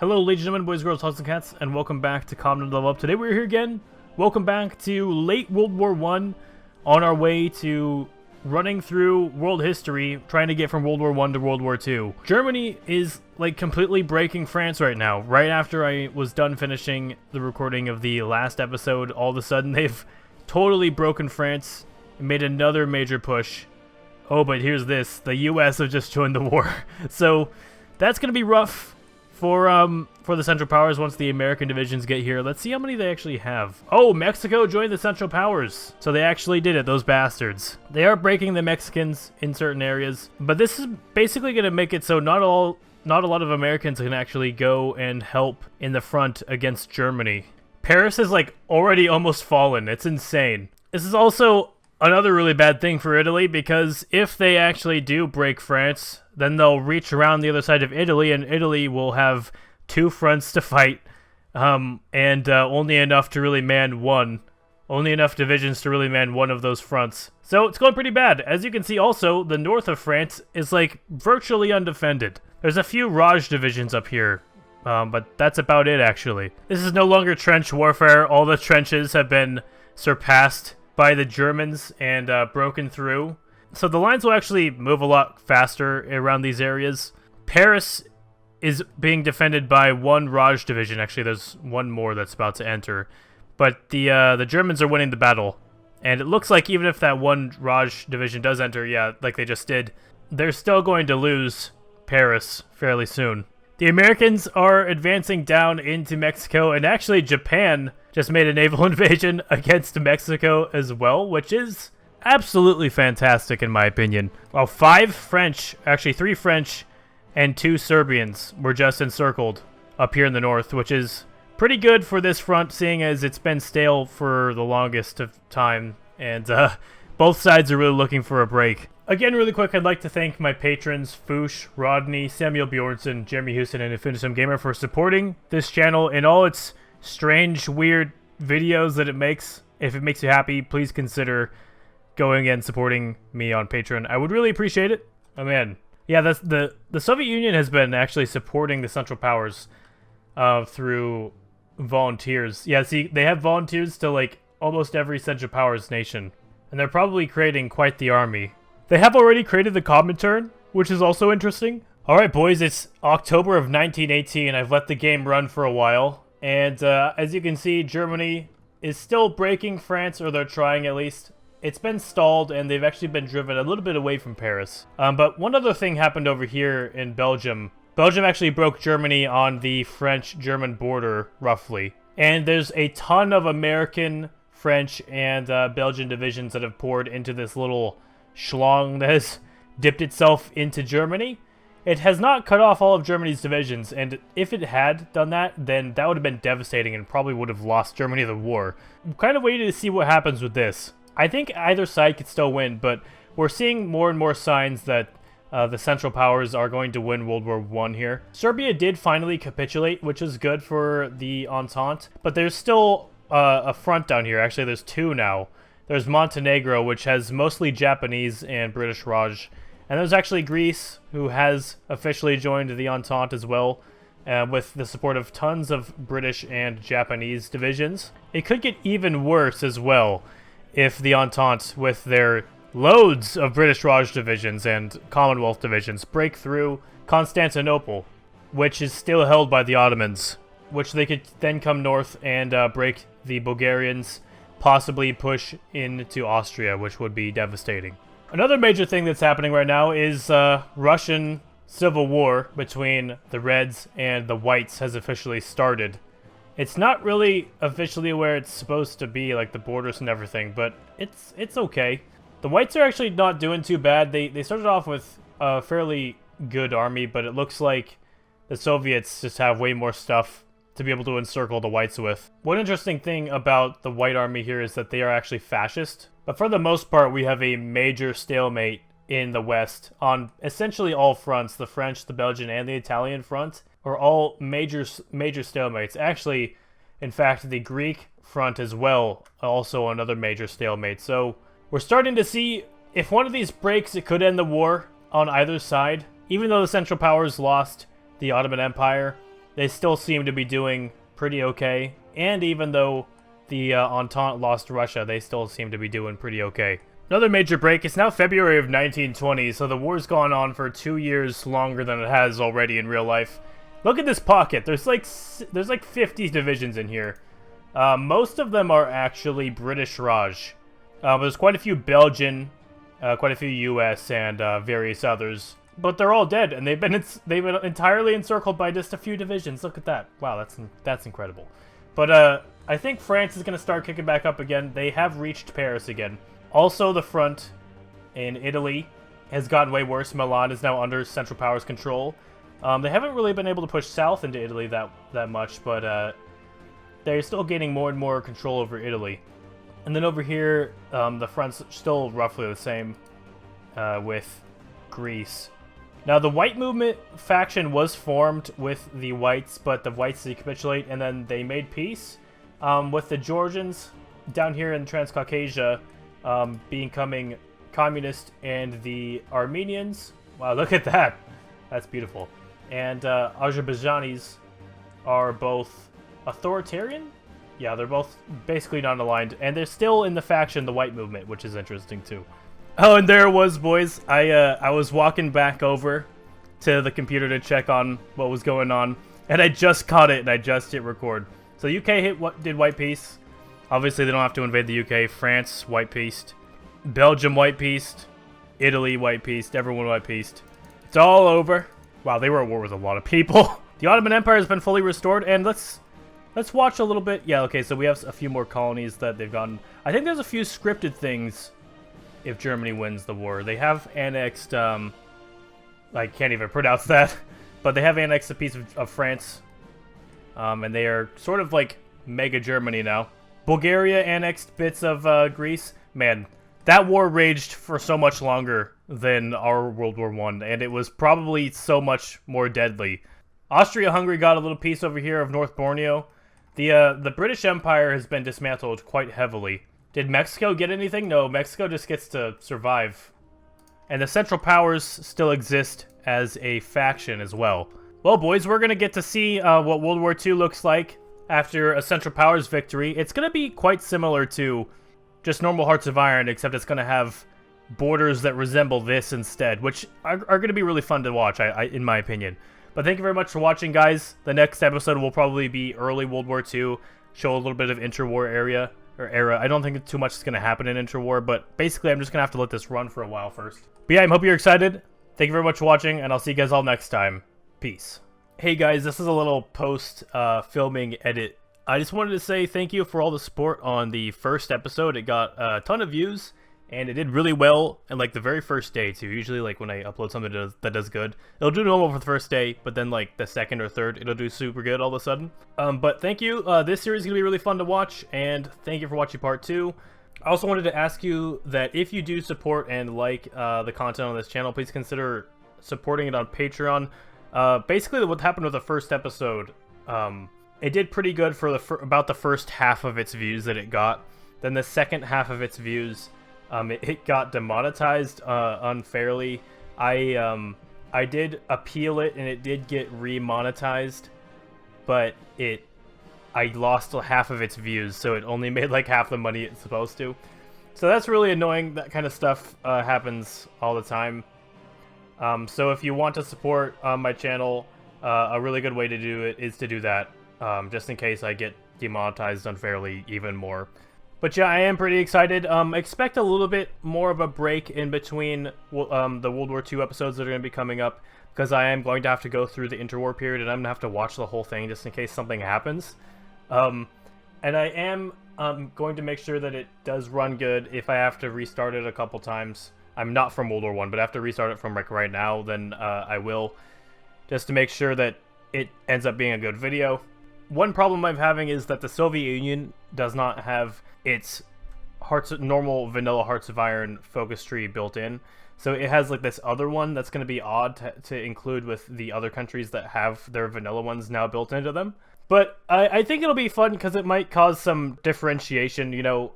Hello ladies and gentlemen, boys, girls, dogs, and cats, and welcome back to Common Level Up. Today we're here again. Welcome back to late World War I, on our way to running through world history, trying to get from World War I to World War II. Germany is like completely breaking France right now. Right after I was done finishing the recording of the last episode, all of a sudden they've totally broken France and made another major push. Oh, but here's this. The US have just joined the war. So that's going to be rough for the Central Powers once the American divisions get here. Let's see how many they actually have. Oh, Mexico joined the Central Powers. So they actually did it, those bastards. They are breaking the Mexicans in certain areas, but this is basically going to make it so not a lot of Americans can actually go and help in the front against Germany. Paris has like already almost fallen. It's insane. This is also another really bad thing for Italy, because if they actually do break France, then they'll reach around the other side of Italy, and Italy will have two fronts to fight, and only enough to really man one. Only enough divisions to really man one of those fronts. So it's going pretty bad. As you can see also, the north of France is like virtually undefended. There's a few Raj divisions up here, but that's about it actually. This is no longer trench warfare. All the trenches have been surpassed by the Germans and broken through. So the lines will actually move a lot faster around these areas. Paris is being defended by one Raj division. Actually, there's one more that's about to enter. But the Germans are winning the battle. And it looks like even if that one Raj division does enter, yeah, like they just did, they're still going to lose Paris fairly soon. The Americans are advancing down into Mexico, and actually Japan just made a naval invasion against Mexico as well, which is absolutely fantastic in my opinion. Well, three French and 2 Serbians were just encircled up here in the north, which is pretty good for this front, seeing as it's been stale for the longest of time, and both sides are really looking for a break. Again, really quick, I'd like to thank my patrons, Foosh, Rodney, Samuel Bjornsson, Jeremy Houston, and Infinisum Gamer for supporting this channel and all its strange, weird videos that it makes. If it makes you happy, please consider going and supporting me on Patreon. I would really appreciate it. Oh man. Yeah, that's the Soviet Union has been actually supporting the Central Powers through volunteers. Yeah, see, they have volunteers to like almost every Central Powers nation, and they're probably creating quite the army. They have already created the Comintern, which is also interesting. Alright boys, it's October of 1918. I've let the game run for a while, and as you can see, Germany is still breaking France, or they're trying at least. It's been stalled, and they've actually been driven a little bit away from Paris. But one other thing happened over here in Belgium. Belgium actually broke Germany on the French-German border, roughly. And there's a ton of American, French, and Belgian divisions that have poured into this little schlong that has dipped itself into Germany. It has not cut off all of Germany's divisions, and if it had done that, then that would have been devastating and probably would have lost Germany the war. I'm kind of waiting to see what happens with this. I think either side could still win, but we're seeing more and more signs that the Central Powers are going to win World War I here. Serbia did finally capitulate, which is good for the Entente, but there's still a front down here. Actually, there's 2 now. There's Montenegro, which has mostly Japanese and British Raj. And there's actually Greece, who has officially joined the Entente as well, with the support of tons of British and Japanese divisions. It could get even worse as well if the Entente, with their loads of British Raj divisions and Commonwealth divisions, break through Constantinople, which is still held by the Ottomans, which they could then come north and break the Bulgarians, possibly push into Austria, which would be devastating. Another major thing that's happening right now is Russian civil war between the Reds and the Whites has officially started. It's not really officially where it's supposed to be, like the borders and everything, but it's okay. The Whites are actually not doing too bad. They started off with a fairly good army, but it looks like the Soviets just have way more stuff to be able to encircle the Whites with. One interesting thing about the White Army here is that they are actually fascist, but for the most part we have a major stalemate in the West on essentially all fronts. The French, the Belgian, and the Italian front are all major stalemates. Actually, in fact, the Greek front as well, also another major stalemate. So we're starting to see if one of these breaks, it could end the war on either side. Even though the Central Powers lost the Ottoman Empire, they still seem to be doing pretty okay. And even though the Entente lost Russia, they still seem to be doing pretty okay. Another major break. It's now February of 1920, so the war's gone on for 2 years longer than it has already in real life. Look at this pocket. There's like 50 divisions in here. Most of them are actually British Raj. There's quite a few Belgian, quite a few US, and various others. But they're all dead, and they've been entirely encircled by just a few divisions. Look at that. Wow, that's incredible. But I think France is going to start kicking back up again. They have reached Paris again. Also, the front in Italy has gotten way worse. Milan is now under Central Powers control. They haven't really been able to push south into Italy that much, but they're still gaining more and more control over Italy. And then over here, the front's still roughly the same with Greece. Now, the White Movement faction was formed with the Whites, but the Whites did capitulate, and then they made peace with the Georgians down here in Transcaucasia becoming communist, and the Armenians. Wow, look at that. That's beautiful. And Azerbaijanis are both authoritarian? Yeah, they're both basically non-aligned, and they're still in the faction, the White Movement, which is interesting too. Oh, and there it was, boys. I was walking back over to the computer to check on what was going on, and I just caught it, and I just hit record. So UK did white peace. Obviously, they don't have to invade the UK. France, white peaced. Belgium, white peaced. Italy, white peaced. Everyone white peaced. It's all over. Wow, they were at war with a lot of people. The Ottoman Empire has been fully restored, and let's watch a little bit. Yeah, okay, so we have a few more colonies that they've gotten. I think there's a few scripted things if Germany wins the war. They have annexed, I can't even pronounce that, but they have annexed a piece of France, and they are sort of like mega Germany now. Bulgaria annexed bits of Greece. Man, that war raged for so much longer than our World War I, and it was probably so much more deadly. Austria-Hungary got a little piece over here of North Borneo. The British Empire has been dismantled quite heavily. Did Mexico get anything? No, Mexico just gets to survive. And the Central Powers still exist as a faction as well. Well, boys, we're going to get to see what World War II looks like after a Central Powers victory. It's going to be quite similar to just normal Hearts of Iron, except it's going to have borders that resemble this instead, which are going to be really fun to watch, in my opinion. But thank you very much for watching, guys. The next episode will probably be early World War II, show a little bit of interwar era. I don't think too much is going to happen in interwar, but basically I'm just going to have to let this run for a while first. But yeah, I hope you're excited. Thank you very much for watching, and I'll see you guys all next time. Peace. Hey guys, this is a little post-filming edit. I just wanted to say thank you for all the support on the first episode. It got a ton of views, and it did really well in like the very first day too. Usually like when I upload something that does good, it'll do normal for the first day, but then like the second or third, it'll do super good all of a sudden. But thank you. This series is going to be really fun to watch, and thank you for watching part 2. I also wanted to ask you that if you do support and like the content on this channel, please consider supporting it on Patreon. Basically what happened with the first episode, it did pretty good for about the first half of its views that it got. Then the second half of its views, it got demonetized unfairly. I did appeal it, and it did get remonetized, but I lost half of its views, so it only made like half the money it's supposed to. So that's really annoying. That kind of stuff happens all the time. So if you want to support my channel, a really good way to do it is to do that, just in case I get demonetized unfairly even more. But yeah, I am pretty excited. Expect a little bit more of a break in between the World War II episodes that are going to be coming up, because I am going to have to go through the interwar period, and I'm going to have to watch the whole thing just in case something happens. And I am going to make sure that it does run good. If I have to restart it a couple times, I'm not from World War I, but I have to restart it from like right now, then I will, just to make sure that it ends up being a good video. One problem I'm having is that the Soviet Union does not have its normal vanilla Hearts of Iron focus tree built in. So it has like this other one that's going to be odd to include with the other countries that have their vanilla ones now built into them. But I think it'll be fun because it might cause some differentiation. You know,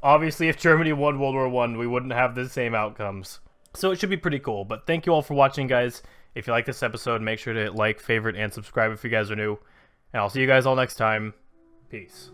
obviously if Germany won World War I, we wouldn't have the same outcomes. So it should be pretty cool. But thank you all for watching, guys, If you like this episode, make sure to like, favorite, and subscribe if you guys are new. And I'll see you guys all next time. Peace.